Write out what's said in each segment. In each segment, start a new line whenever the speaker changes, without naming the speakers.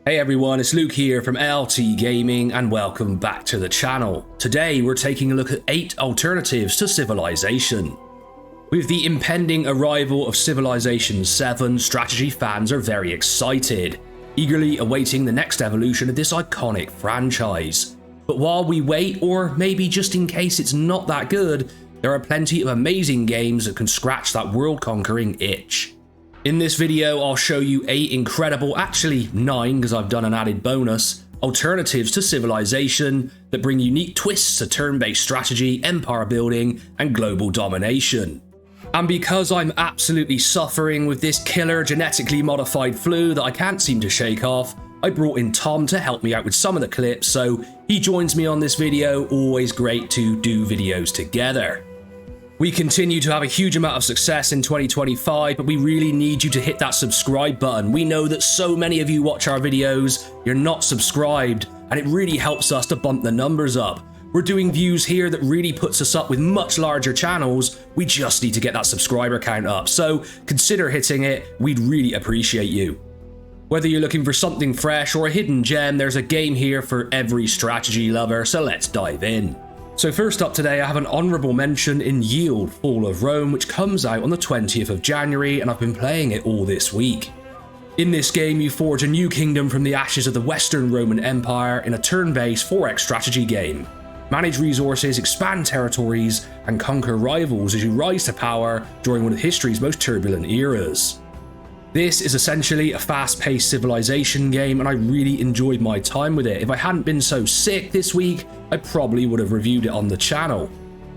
Hey everyone, it's Luke here from LT Gaming and welcome back to the channel. Today we're taking a look at 8 alternatives to Civilization. With the impending arrival of Civilization VII, strategy fans are very excited, eagerly awaiting the next evolution of this iconic franchise. But while we wait, or maybe just in case it's not that good, there are plenty of amazing games that can scratch that world-conquering itch. In this video, I'll show you 8 incredible, actually 9 because I've done an added bonus, alternatives to Civilization that bring unique twists to turn-based strategy, empire building, and global domination. And because I'm absolutely suffering with this killer genetically modified flu that I can't seem to shake off, I brought in Tom to help me out with some of the clips, so he joins me on this video. Always great to do videos together. We continue to have a huge amount of success in 2025, but we really need you to hit that subscribe button. We know that so many of you watch our videos, you're not subscribed, and it really helps us to bump the numbers up. We're doing views here that really puts us up with much larger channels. We just need to get that subscriber count up, so consider hitting it. We'd really appreciate you. Whether you're looking for something fresh or a hidden gem, there's a game here for every strategy lover, so let's dive in. So first up today, I have an honourable mention in Yield, Fall of Rome, which comes out on the 20th of January, and I've been playing it all this week. In this game, you forge a new kingdom from the ashes of the Western Roman Empire in a turn-based 4x strategy game. Manage resources, expand territories, and conquer rivals as you rise to power during one of history's most turbulent eras. This is essentially a fast-paced Civilization game, and I really enjoyed my time with it. If I hadn't been so sick this week, I probably would have reviewed it on the channel.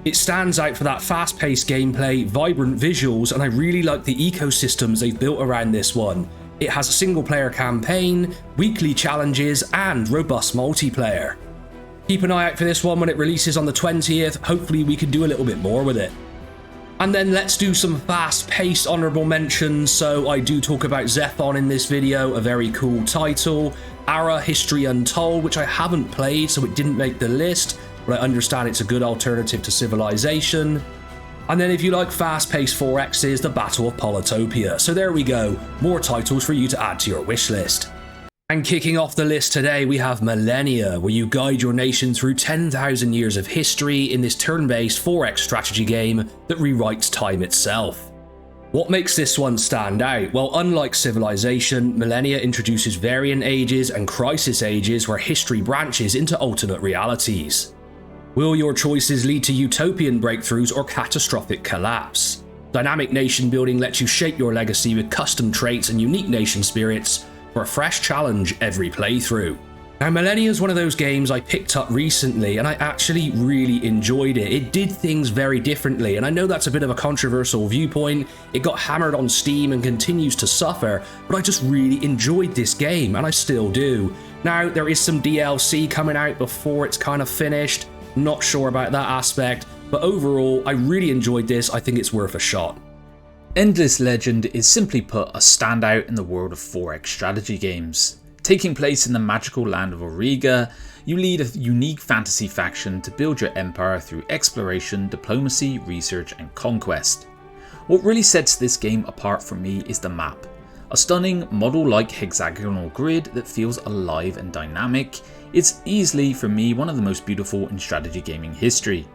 It stands out for that fast-paced gameplay, vibrant visuals, and I really like the ecosystems they've built around this one. It has a single-player campaign, weekly challenges, and robust multiplayer. Keep an eye out for this one when it releases on the 20th. Hopefully we can do a little bit more with it. And then let's do some fast-paced honourable mentions. So I do talk about Zephon in this video, a very cool title. Ara History Untold, which I haven't played, so it didn't make the list, but I understand it's a good alternative to Civilization. And then if you like fast-paced 4Xs, The Battle of Polytopia. So there we go, more titles for you to add to your wishlist. And kicking off the list today, we have Millennia, where you guide your nation through 10,000 years of history in this turn-based 4X strategy game that rewrites time itself. What makes this one stand out? Well, unlike Civilization, Millennia introduces variant ages and crisis ages where history branches into alternate realities. Will your choices lead to utopian breakthroughs or catastrophic collapse? Dynamic nation building lets you shape your legacy with custom traits and unique nation spirits for a fresh challenge every playthrough. Now, Millennia is one of those games I picked up recently and I actually really enjoyed it. It did things very differently, and I know that's a bit of a controversial viewpoint. It got hammered on Steam and continues to suffer, but I just really enjoyed this game, and I still do. Now, there is some DLC coming out before it's kind of finished. Not sure about that aspect, but overall, I really enjoyed this. I think it's worth a shot.
Endless Legend is simply put a standout in the world of 4X strategy games. Taking place in the magical land of Auriga, you lead a unique fantasy faction to build your empire through exploration, diplomacy, research and conquest. What really sets this game apart for me is the map. A stunning model-like hexagonal grid that feels alive and dynamic. It's easily, for me, one of the most beautiful in strategy gaming history.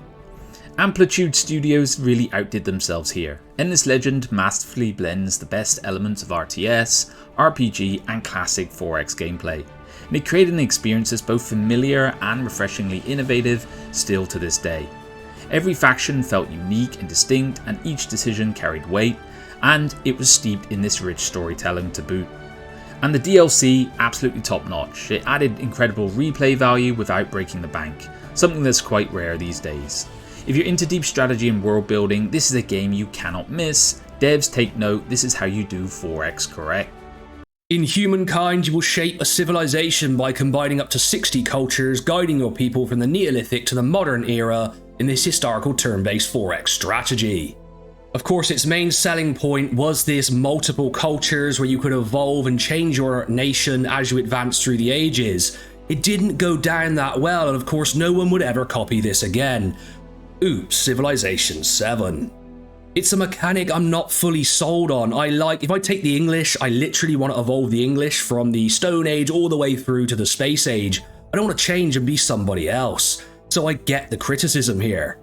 Amplitude Studios really outdid themselves here. Endless Legend masterfully blends the best elements of RTS, RPG and classic 4X gameplay, and it created an experience that's both familiar and refreshingly innovative still to this day. Every faction felt unique and distinct, and each decision carried weight, and it was steeped in this rich storytelling to boot. And the DLC, absolutely top notch. It added incredible replay value without breaking the bank, something that's quite rare these days. If you're into deep strategy and world building, this is a game you cannot miss. Devs, take note, this is how you do 4X correct.
In Humankind, you will shape a civilization by combining up to 60 cultures, guiding your people from the Neolithic to the modern era in this historical turn-based 4X strategy. Of course, its main selling point was this multiple cultures where you could evolve and change your nation as you advance through the ages. It didn't go down that well, and of course no one would ever copy this again. Oops, Civilization VII. It's a mechanic I'm not fully sold on. If I take the English, I literally want to evolve the English from the Stone Age all the way through to the Space Age. I don't want to change and be somebody else, so I get the criticism here.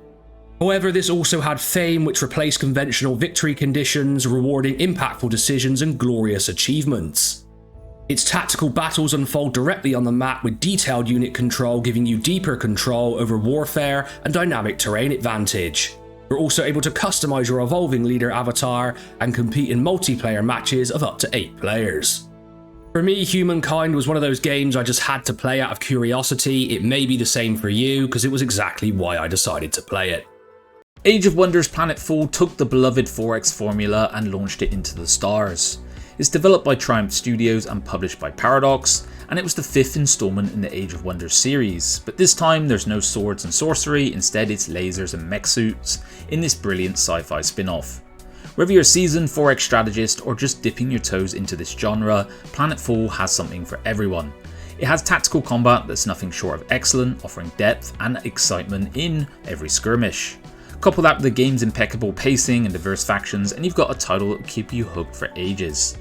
However, this also had fame which replaced conventional victory conditions, rewarding impactful decisions and glorious achievements. Its tactical battles unfold directly on the map with detailed unit control, giving you deeper control over warfare and dynamic terrain advantage. You're also able to customize your evolving leader avatar and compete in multiplayer matches of up to 8 players. For me, Humankind was one of those games I just had to play out of curiosity. It may be the same for you, because it was exactly why I decided to play it.
Age of Wonders Planetfall took the beloved 4X formula and launched it into the stars. It's developed by Triumph Studios and published by Paradox, and it was the 5th installment in the Age of Wonders series, but this time there's no swords and sorcery, instead it's lasers and mech suits in this brilliant sci-fi spin-off. Whether you're a seasoned 4X strategist or just dipping your toes into this genre, Planetfall has something for everyone. It has tactical combat that's nothing short of excellent, offering depth and excitement in every skirmish. Couple that with the game's impeccable pacing and diverse factions, and you've got a title that will keep you hooked for ages.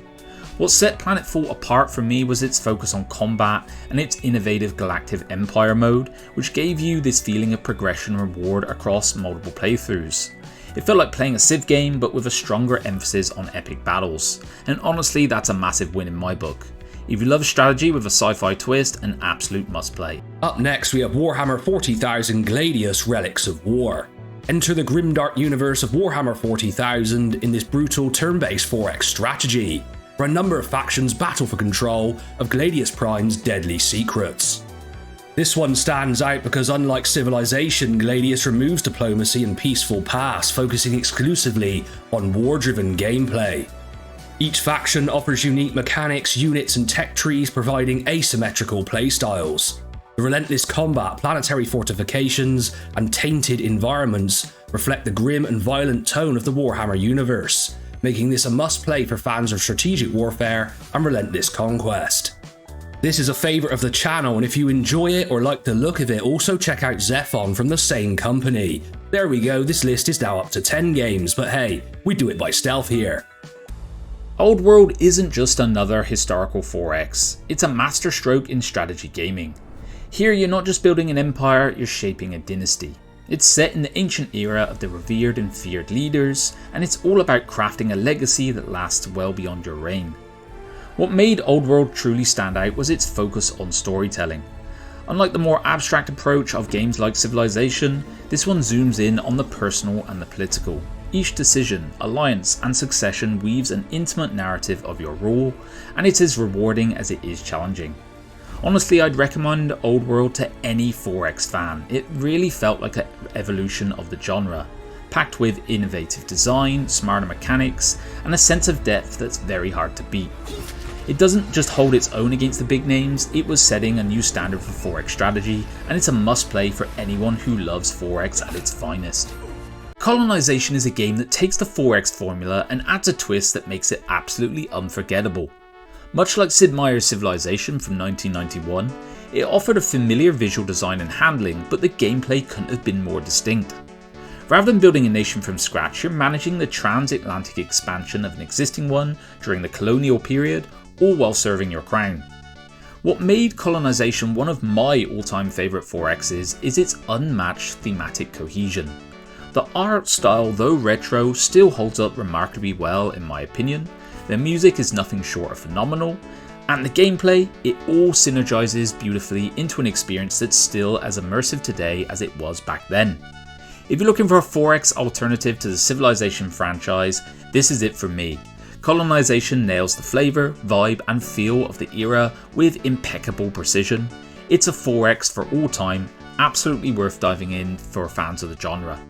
What set Planetfall apart for me was its focus on combat and its innovative Galactic Empire mode, which gave you this feeling of progression and reward across multiple playthroughs. It felt like playing a Civ game, but with a stronger emphasis on epic battles, and honestly that's a massive win in my book. If you love strategy with a sci-fi twist, an absolute must play.
Up next we have Warhammer 40,000 Gladius Relics of War. Enter the grimdark universe of Warhammer 40,000 in this brutal turn-based 4X strategy, where a number of factions battle for control of Gladius Prime's deadly secrets. This one stands out because unlike Civilization, Gladius removes diplomacy and peaceful paths, focusing exclusively on war-driven gameplay. Each faction offers unique mechanics, units and tech trees, providing asymmetrical playstyles. The relentless combat, planetary fortifications, and tainted environments reflect the grim and violent tone of the Warhammer universe, making this a must-play for fans of strategic warfare and relentless conquest. This is a favourite of the channel, and if you enjoy it or like the look of it, also check out Zephon from the same company. There we go, this list is now up to 10 games, but hey, we do it by stealth here.
Old World isn't just another historical 4X, it's a masterstroke in strategy gaming. Here you're not just building an empire, you're shaping a dynasty. It's set in the ancient era of the revered and feared leaders, and it's all about crafting a legacy that lasts well beyond your reign. What made Old World truly stand out was its focus on storytelling. Unlike the more abstract approach of games like Civilization, this one zooms in on the personal and the political. Each decision, alliance and succession weaves an intimate narrative of your role, and it's as rewarding as it is challenging. Honestly, I'd recommend Old World to any 4X fan. It really felt like an evolution of the genre, packed with innovative design, smarter mechanics, and a sense of depth that's very hard to beat. It doesn't just hold its own against the big names, it was setting a new standard for 4X strategy, and it's a must play for anyone who loves 4X at its finest. Colonization is a game that takes the 4X formula and adds a twist that makes it absolutely unforgettable. Much like Sid Meier's Civilization from 1991, it offered a familiar visual design and handling, but the gameplay couldn't have been more distinct. Rather than building a nation from scratch, you're managing the transatlantic expansion of an existing one during the colonial period, all while serving your crown. What made Colonization one of my all-time favourite 4Xs is its unmatched thematic cohesion. The art style, though retro, still holds up remarkably well in my opinion. The music is nothing short of phenomenal, and the gameplay, it all synergizes beautifully into an experience that's still as immersive today as it was back then. If you're looking for a 4X alternative to the Civilization franchise, this is it for me. Colonization nails the flavour, vibe and feel of the era with impeccable precision. It's a 4X for all time, absolutely worth diving in for fans of the genre.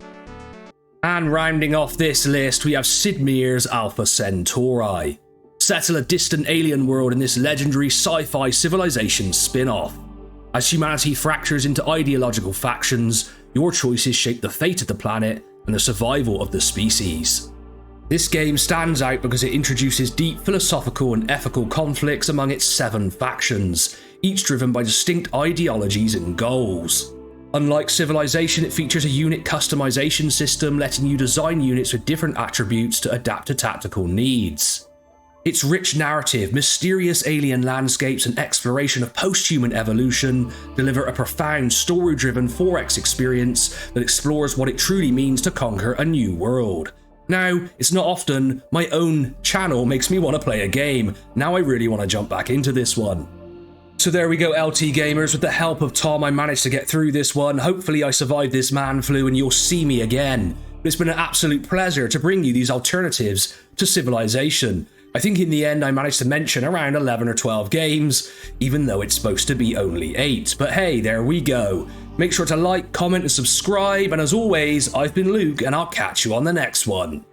And rounding off this list, we have Sid Meier's Alpha Centauri. Settle a distant alien world in this legendary sci-fi Civilization spin-off. As humanity fractures into ideological factions, your choices shape the fate of the planet and the survival of the species. This game stands out because it introduces deep philosophical and ethical conflicts among its 7 factions, each driven by distinct ideologies and goals. Unlike Civilization, it features a unit customization system letting you design units with different attributes to adapt to tactical needs. Its rich narrative, mysterious alien landscapes, and exploration of post-human evolution deliver a profound story-driven 4X experience that explores what it truly means to conquer a new world. Now, it's not often my own channel makes me want to play a game. Now I really want to jump back into this one. So there we go, LT gamers. With the help of Tom, I managed to get through this one. Hopefully I survived this man flu and you'll see me again. But it's been an absolute pleasure to bring you these alternatives to Civilization. I think in the end I managed to mention around 11 or 12 games, even though it's supposed to be only 8. But hey, there we go. Make sure to like, comment and subscribe, and as always, I've been Luke and I'll catch you on the next one.